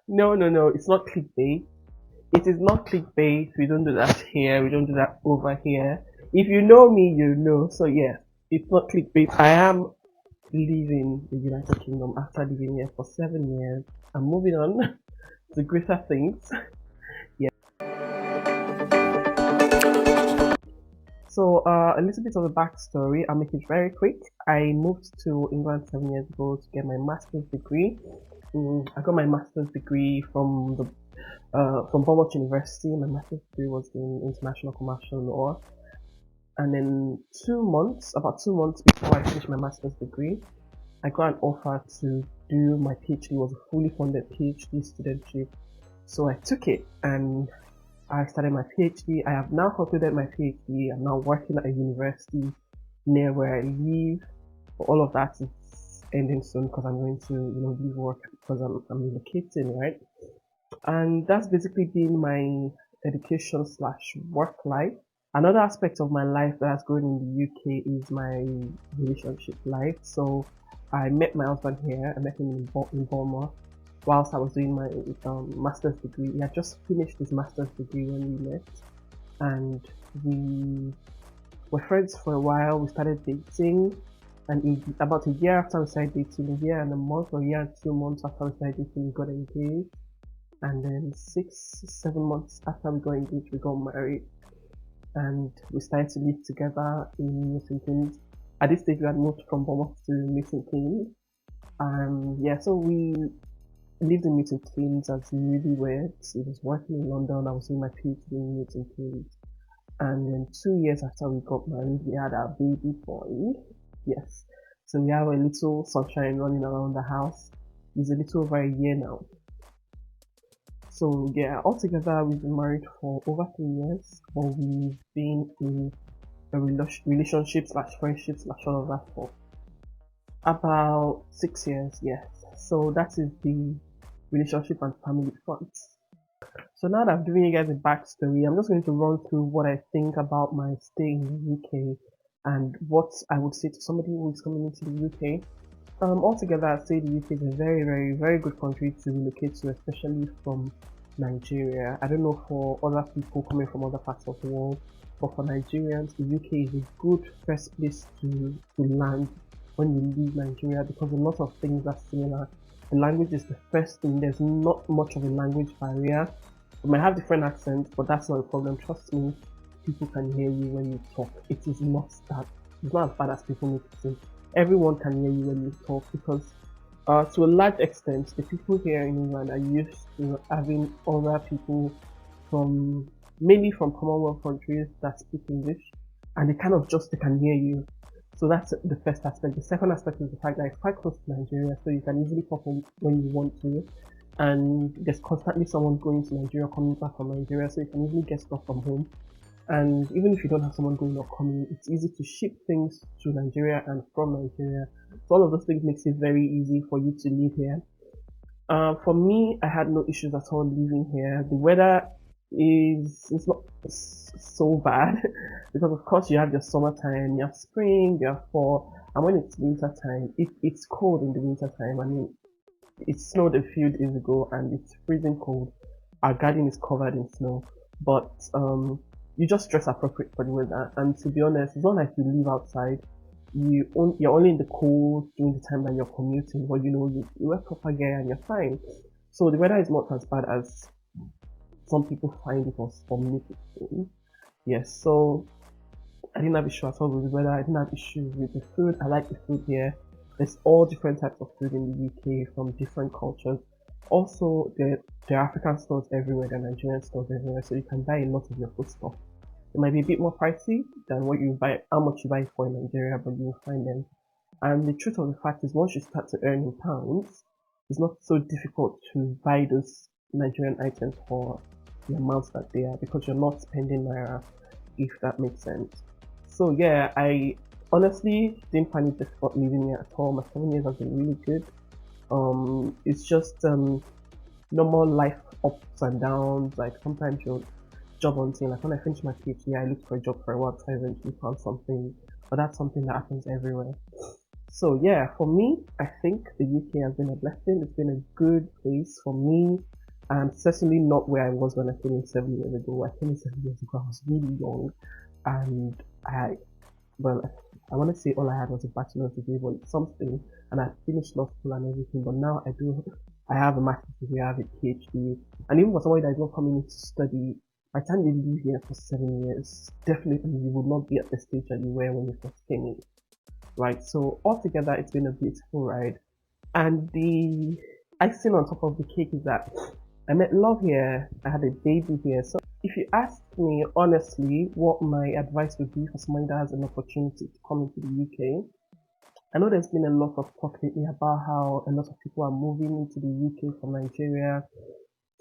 No, no, no, it's not clickbait. It is not clickbait. We don't do that here. We don't do that over here. If you know me, you know. So yeah, it's not clickbait. I am leaving the United Kingdom after living here for 7 years. I'm moving on to greater things. Yeah. So a little bit of a backstory. I'll make it very quick. I moved to England 7 years ago to get my master's degree. I got my master's degree from Bournemouth University. My master's degree was in international commercial law. And then about 2 months before I finished my master's degree, I got an offer to do my PhD. It was a fully funded PhD studentship. So I took it and I started my PhD. I have now concluded my PhD. I'm now working at a university near where I live. But all of that is ending soon because I'm going to, leave work because I'm relocating, right? And that's basically been my education slash work life. Another aspect of my life that has grown in the UK is my relationship life. So I met my husband here. I met him in Bournemouth whilst I was doing my master's degree. He had just finished his master's degree when we met, and we were friends for a while. We started dating, and about a year after we started dating, a year and a month or a year and 2 months after we started dating, we got engaged. And then 6, 7 months after we got engaged, we got married, and we started to live together in Milton Keynes. At this stage, we had moved from Bournemouth to Milton Keynes. Yeah, so we lived in Milton Keynes as newlyweds. He was working in London. I was doing my PhD in Milton Keynes. And then 2 years after we got married, we had our baby boy. Yes. So we have a little sunshine running around the house. He's a little over a year now. So yeah, altogether we've been married for over 3 years, but we've been in a relationship slash friendship slash all of that for about 6 years. Yes. So that is the relationship and family front. So now that I've given you guys a backstory, I'm just going to run through what I think about my stay in the UK and what I would say to somebody who is coming into the UK. Altogether, I'd say the UK is a very, very, very good country to relocate to, especially from Nigeria. I don't know for other people coming from other parts of the world, but for Nigerians, the UK is a good first place to land when you leave Nigeria because a lot of things are similar. The language is the first thing. There's not much of a language barrier. You might have different accents, but that's not a problem. Trust me, people can hear you when you talk. It is not that. It's not as bad as people make it seem. Everyone can hear you when you talk because to a large extent, the people here in England are used to having other people from mainly from Commonwealth countries that speak English, and they can hear you. So that's the first aspect. The second aspect is the fact that it's quite close to Nigeria, so you can easily pop in when you want to. And there's constantly someone going to Nigeria, coming back from Nigeria, so you can easily get stuff from home. And even if you don't have someone going or coming, it's easy to ship things to Nigeria and from Nigeria. So all of those things makes it very easy for you to live here. For me, I had no issues at all living here. The weather is not so bad because of course you have your summertime, you have spring, you have fall, and when it's winter time, it's cold in the winter time. I mean, it snowed a few days ago and it's freezing cold. Our garden is covered in snow, but you just dress appropriate for the weather. And to be honest, it's not like you live outside. You're only in the cold during the time that you're commuting, but you wear proper gear and you're fine. So the weather is not as bad as some people find it was for me. Yes, so I didn't have issue at all with the weather. I didn't have issues with the food. I like the food here. There's all different types of food in the UK from different cultures. Also, there are African stores everywhere, there are Nigerian stores everywhere, so you can buy a lot of your food stuff. It might be a bit more pricey than how much you buy it for in Nigeria, but you will find them. And the truth of the fact is, once you start to earn in pounds, it's not so difficult to buy those Nigerian items for the amounts that they are because you're not spending naira, if that makes sense. So yeah, I honestly didn't find it difficult living here at all. My 7 years has been really good. It's just normal life ups and downs. Like sometimes you're job hunting. Like when I finished my PhD, I looked for a job for a while, so I eventually found something. But that's something that happens everywhere. So yeah, for me, I think the UK has been a blessing. It's been a good place for me. And certainly not where I was when I came in 7 years ago. I came in 7 years ago, I was really young, and I well, I want to say all I had was a bachelor's degree, but it's something, and I finished law school and everything. But now I have a master's degree, I have a PhD, and even for somebody that is not coming in to study, by the time you live here for 7 years, definitely you will not be at the stage that you were when you first came in, right? So altogether, it's been a beautiful ride, and the icing on top of the cake is that I met love here. I had a baby here. So if you ask me honestly what my advice would be for somebody that has an opportunity to come into the UK, I know there's been a lot of talk lately about how a lot of people are moving into the UK from Nigeria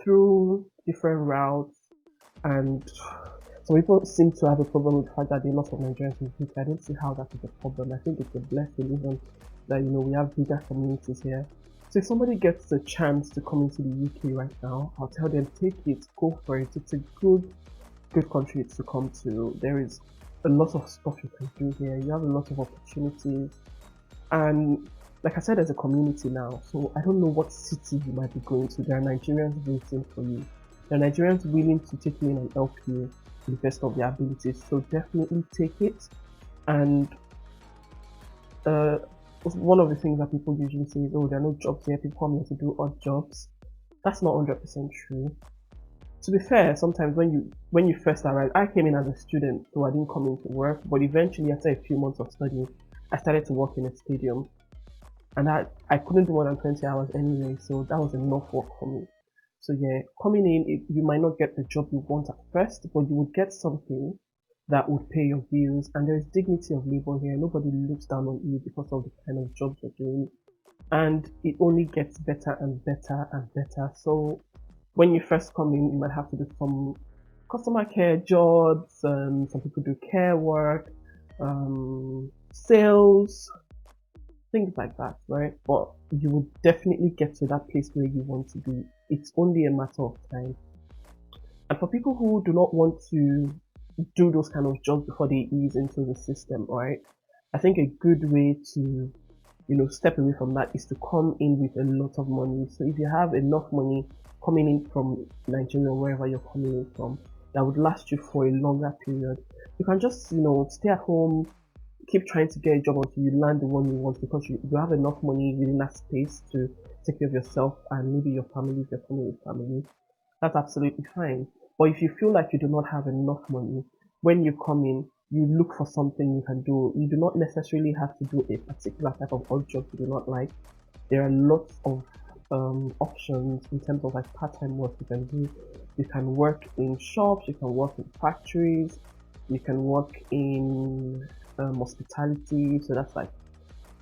through different routes, and some people seem to have a problem with the fact that there are lots of Nigerians in the UK. I don't see how that is a problem. I think it's a blessing even that we have bigger communities here. So if somebody gets the chance to come into the UK right now, I'll tell them take it, go for it. It's a good country to come to. There is a lot of stuff you can do here. You have a lot of opportunities, and like I said, there's a community now. So I don't know what city you might be going to. There are Nigerians waiting for you. There are Nigerians willing to take you in and help you to the best of their abilities. So definitely take it. And uh, one of the things that people usually say is, oh, there are no jobs here. People come here to do odd jobs. That's not 100% true. To be fair, sometimes when you first arrived, I came in as a student, so I didn't come in to work. But eventually, after a few months of studying, I started to work in a stadium, and I couldn't do more than 20 hours anyway, so that was enough work for me. So yeah, coming in, you might not get the job you want at first, but you would get something that would pay your bills, and there is dignity of labor here. Nobody looks down on you because of the kind of jobs you're doing, and it only gets better and better and better. So when you first come in, you might have to do some customer care jobs, some people do care work, sales, things like that, right? But you will definitely get to that place where you want to be. It's only a matter of time. And for people who do not want to do those kind of jobs before they ease into the system, right? I think a good way to step away from that is to come in with a lot of money. So if you have enough money coming in from Nigeria or wherever you're coming in from, that would last you for a longer period, you can just, stay at home, keep trying to get a job until you land the one you want, because you have enough money within that space to take care of yourself and maybe your family if you're coming with family. That's absolutely fine. But if you feel like you do not have enough money, when you come in, you look for something you can do. You do not necessarily have to do a particular type of odd job you do not like. There are lots of options in terms of like part-time work you can do. You can work in shops, you can work in factories, you can work in hospitality. So that's like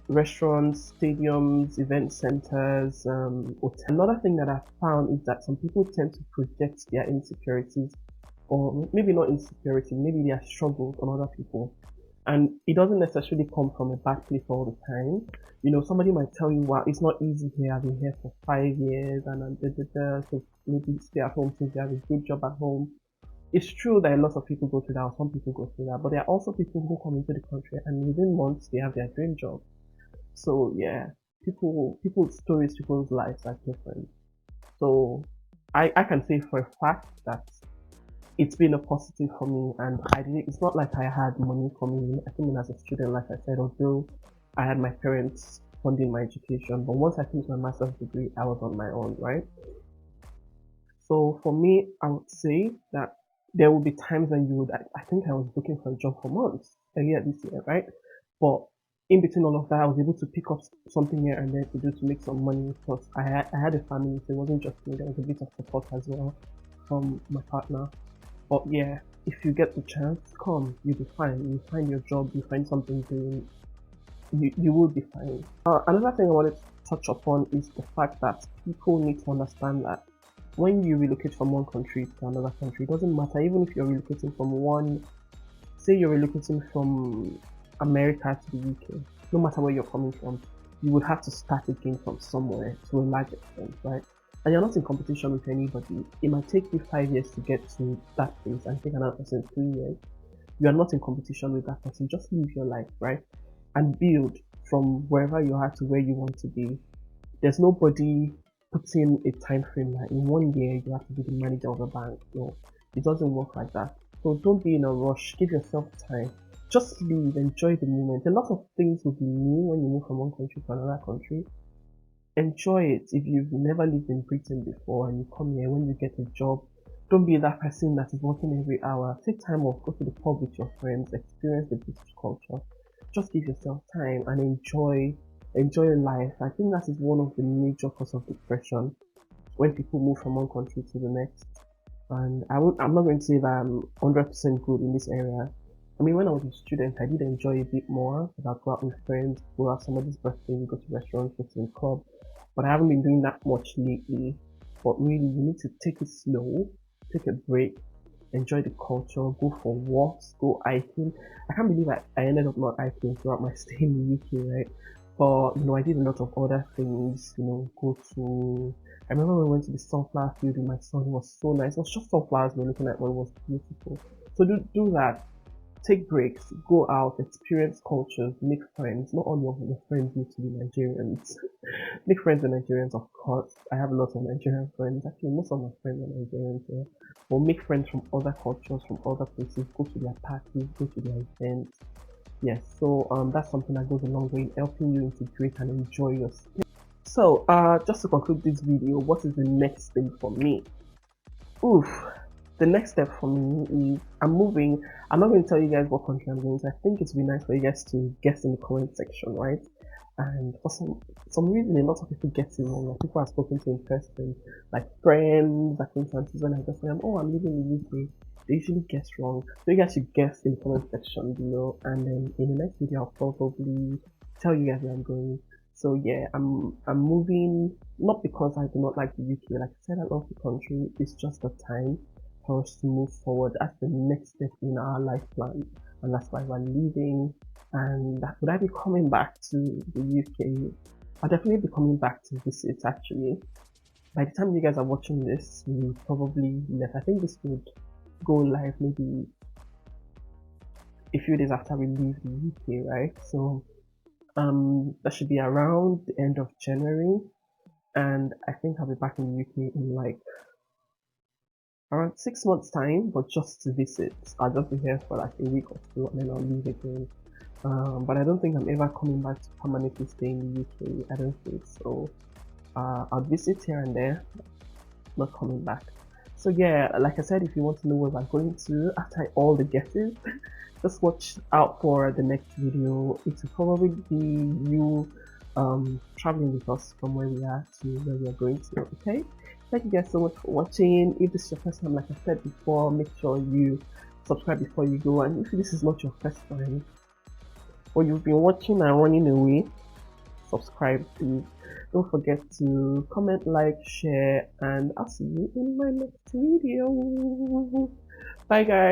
restaurants, stadiums, event centers, hotels. Another thing that I've found is that some people tend to project their insecurities, or maybe not insecurity, maybe their struggles on other people. And it doesn't necessarily come from a bad place all the time. Somebody might tell you, wow, it's not easy here. I've been here for 5 years and so maybe stay at home since you have a good job at home. It's true that a lot of people go through that, or some people go through that, but there are also people who come into the country and within months they have their dream job. So yeah, people's stories, people's lives are different. So I can say for a fact that it's been a positive for me, and it's not like I had money coming in. I came in as a student, like I said, although I had my parents funding my education, but once I finished my master's degree, I was on my own, right? So for me, I would say that there will be times when I think I was looking for a job for months earlier this year, right? But in between all of that, I was able to pick up something here and there to do to make some money, because I had a family, so it wasn't just me. There was a bit of support as well from my partner. But yeah, if you get the chance, come, you'll be fine. You find your job, you find something doing, you will be fine. Another thing I wanted to touch upon is the fact that people need to understand that when you relocate from one country to another country, it doesn't matter. Even if you're relocating from say you're relocating from America to the UK, no matter where you're coming from, you would have to start again from somewhere to a large extent, right? And you're not in competition with anybody. It might take you 5 years to get to that place and take another person 3 years. You are not in competition with that person. Just live your life, right? And build from wherever you are to where you want to be. There's nobody putting a time frame that in 1 year you have to be the manager of a bank. No, it doesn't work like that. So don't be in a rush. Give yourself time. Just live, enjoy the moment. A lot of things will be new when you move from one country to another country. Enjoy it. If you've never lived in Britain before and you come here, when you get a job, don't be that person that is working every hour. Take time off, go to the pub with your friends, experience the British culture. Just give yourself time and enjoy life. I think that is one of the major causes of depression when people move from one country to the next. And I'm not going to say that I'm 100% good in this area. I mean, when I was a student, I did enjoy a bit more. I'd go out with friends, go out somebody's birthday, go to restaurants, go to the club. But I haven't been doing that much lately. But really, you need to take it slow, take a break, enjoy the culture, go for walks, go hiking. I can't believe I ended up not hiking throughout my stay in the UK, right? But I did a lot of other things, I remember when we went to the sunflower field with my son. It was so nice. It was just sunflowers we were looking at, but it was beautiful. So do that. Take breaks, go out, experience cultures, make friends. Not all of your friends need to be Nigerians. Make friends with Nigerians, of course. I have a lot of Nigerian friends. Actually, most of my friends are Nigerians. Yeah. But make friends from other cultures, from other places. Go to their parties, go to their events. Yes, so that's something that goes a long way in helping you integrate and enjoy your stay. So, just to conclude this video, what is the next thing for me? Oof. The next step for me is I'm moving. I'm not going to tell you guys what country I'm going to. I think it's be nice for you guys to guess in the comment section, right? And for some reason, a lot of people get it wrong. Like people I've spoken to in person, like friends, acquaintances, when I just say, "Oh, I'm living in the UK," they usually guess wrong. So you guys should guess in the comment section below, and then in the next video, I'll probably tell you guys where I'm going. So yeah, I'm moving not because I do not like the UK. Like I said, I love the country. It's just the time for us to move forward. That's the next step in our life plan, and that's why we're leaving. And would I be coming back to the UK? I'll definitely be coming back to visit. Actually, by the time you guys are watching this, we probably left. I think this would go live maybe a few days after we leave the UK, right? So that should be around the end of January, and I think I'll be back in the UK in like around 6 months time, but just to visit. I'll just be here for like a week or two and then I'll leave again. But I don't think I'm ever coming back to permanently stay in the UK. I don't think so. I'll visit here and there, not coming back. So yeah, like I said, if you want to know where we're going to after all the guesses, just watch out for the next video. It will probably be you traveling with us from where we are to where we are going to. Okay, thank you guys so much for watching. If this is your first time, like I said before, make sure you subscribe before you go, and if this is not your first time or you've been watching and running away, subscribe please. Don't forget to comment, like, share, and I'll see you in my next video. Bye guys.